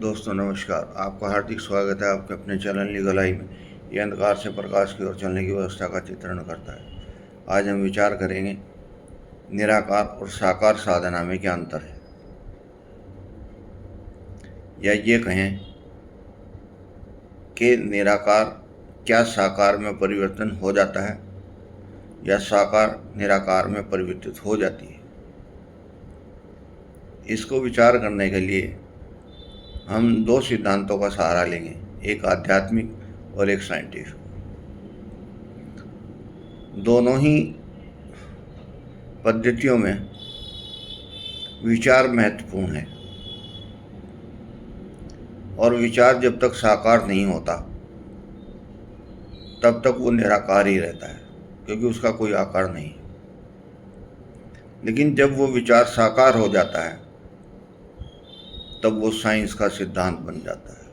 दोस्तों नमस्कार। आपका हार्दिक स्वागत है आपके अपने चैनल लीगल आई में। ये अंधकार से प्रकाश की ओर चलने की व्यवस्था का चित्रण करता है। आज हम विचार करेंगे निराकार और साकार साधना में क्या अंतर है, या ये कहें कि निराकार क्या साकार में परिवर्तन हो जाता है या साकार निराकार में परिवर्तित हो जाती है। इसको विचार करने के लिए हम दो सिद्धांतों का सहारा लेंगे, एक आध्यात्मिक और एक साइंटिफिक। दोनों ही पद्धतियों में विचार महत्वपूर्ण है और विचार जब तक साकार नहीं होता तब तक वो निराकार ही रहता है, क्योंकि उसका कोई आकार नहीं। लेकिन जब वो विचार साकार हो जाता है तब वो साइंस का सिद्धांत बन जाता है।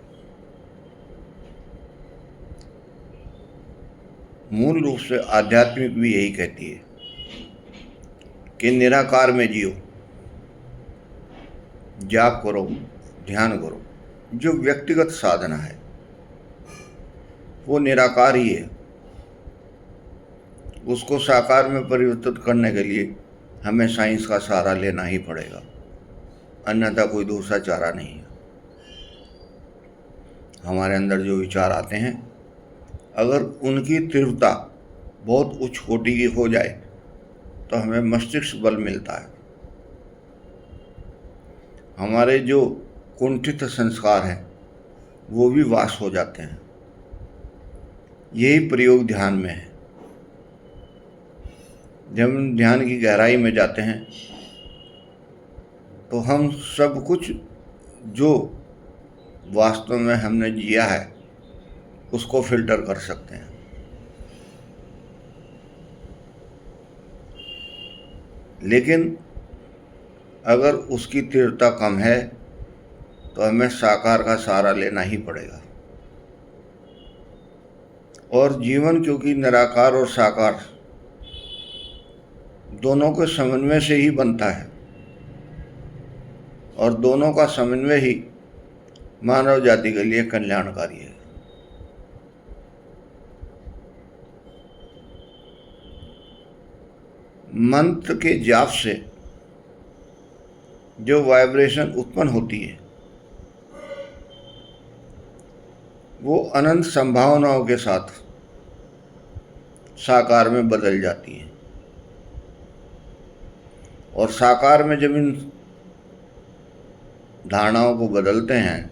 मूल रूप से आध्यात्मिक भी यही कहती है कि निराकार में जियो, जाप करो, ध्यान करो। जो व्यक्तिगत साधना है वो निराकार ही है। उसको साकार में परिवर्तित करने के लिए हमें साइंस का सहारा लेना ही पड़ेगा, अन्यथा कोई दूसरा चारा नहीं है। हमारे अंदर जो विचार आते हैं, अगर उनकी तीव्रता बहुत उच्च कोटि की हो जाए तो हमें मस्तिष्क बल मिलता है। हमारे जो कुंठित संस्कार हैं वो भी वास हो जाते हैं। यही प्रयोग ध्यान में है। जब हम ध्यान की गहराई में जाते हैं तो हम सब कुछ जो वास्तव में हमने जिया है उसको फिल्टर कर सकते हैं। लेकिन अगर उसकी तीव्रता कम है तो हमें साकार का सहारा लेना ही पड़ेगा। और जीवन क्योंकि निराकार और साकार दोनों के समन्वय से ही बनता है और दोनों का समन्वय ही मानव जाति के लिए कल्याणकारी है। मंत्र के जाप से जो वाइब्रेशन उत्पन्न होती है वो अनंत संभावनाओं के साथ साकार में बदल जाती है। और साकार में जब इन धारणाओं को बदलते हैं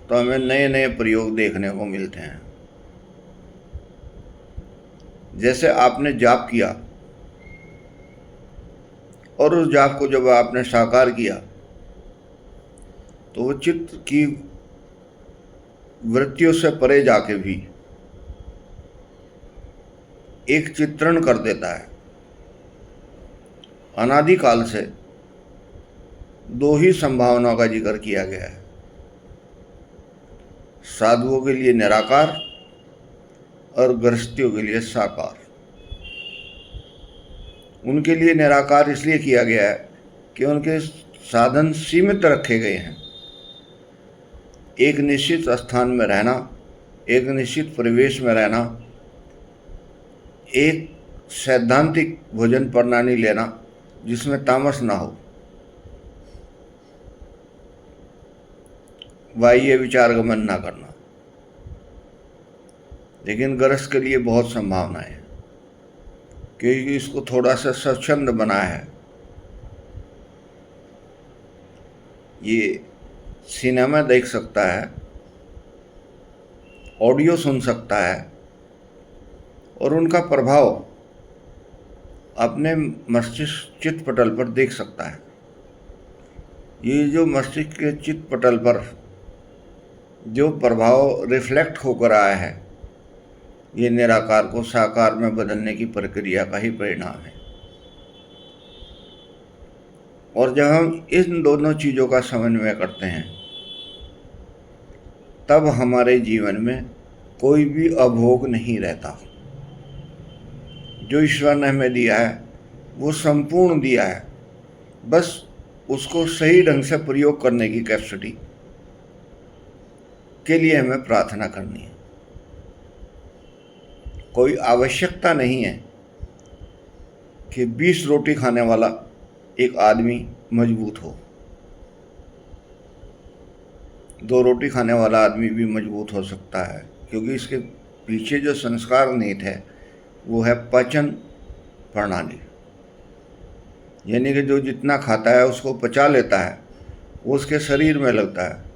तो हमें नए नए प्रयोग देखने को मिलते हैं। जैसे आपने जाप किया और उस जाप को जब आपने साकार किया तो वो चित्त की वृत्तियों से परे जाके भी एक चित्रण कर देता है। अनादिकाल से दो ही संभावनाओं का जिक्र किया गया है, साधुओं के लिए निराकार और गृहस्थियों के लिए साकार। उनके लिए निराकार इसलिए किया गया है कि उनके साधन सीमित रखे गए हैं। एक निश्चित स्थान में रहना, एक निश्चित परिवेश में रहना, एक सैद्धांतिक भोजन प्रणाली लेना जिसमें तामस ना हो, बाह्य विचार गमन ना करना। लेकिन गृहस्थ के लिए बहुत संभावनाएं हैं, क्योंकि इसको थोड़ा सा स्वच्छंद बना है। ये सिनेमा देख सकता है, ऑडियो सुन सकता है और उनका प्रभाव अपने मस्तिष्क चित्त पटल पर देख सकता है। ये जो मस्तिष्क के चित्त पटल पर जो प्रभाव रिफ्लेक्ट होकर आया है, ये निराकार को साकार में बदलने की प्रक्रिया का ही परिणाम है। और जब हम इन दोनों चीज़ों का समन्वय करते हैं तब हमारे जीवन में कोई भी अभोग नहीं रहता। जो ईश्वर ने हमें दिया है वो संपूर्ण दिया है, बस उसको सही ढंग से प्रयोग करने की कैपेसिटी के लिए हमें प्रार्थना करनी है। कोई आवश्यकता नहीं है कि 20 रोटी खाने वाला एक आदमी मजबूत हो, 2 रोटी खाने वाला आदमी भी मजबूत हो सकता है, क्योंकि इसके पीछे जो संस्कार नीति है वो है पाचन प्रणाली। यानी कि जो जितना खाता है उसको पचा लेता है, वो उसके शरीर में लगता है।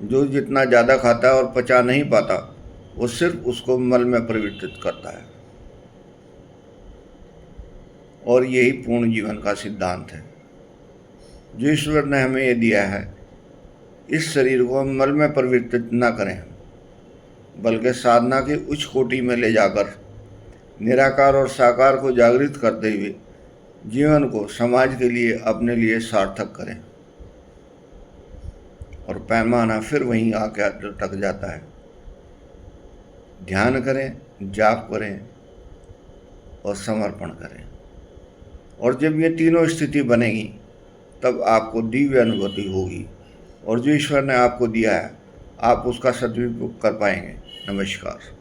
जो जितना ज़्यादा खाता है और पचा नहीं पाता, वो सिर्फ उसको मल में परिवर्तित करता है। और यही पूर्ण जीवन का सिद्धांत है जो ईश्वर ने हमें ये दिया है। इस शरीर को हम मल में परिवर्तित न करें, बल्कि साधना की उच्च कोटि में ले जाकर निराकार और साकार को जागृत करते हुए जीवन को समाज के लिए, अपने लिए सार्थक करें। और पैमाना फिर वहीं आके अटक जाता है। ध्यान करें, जाप करें और समर्पण करें। और जब ये तीनों स्थिति बनेगी तब आपको दिव्य अनुभूति होगी, और जो ईश्वर ने आपको दिया है आप उसका सदुपयोग कर पाएंगे। नमस्कार।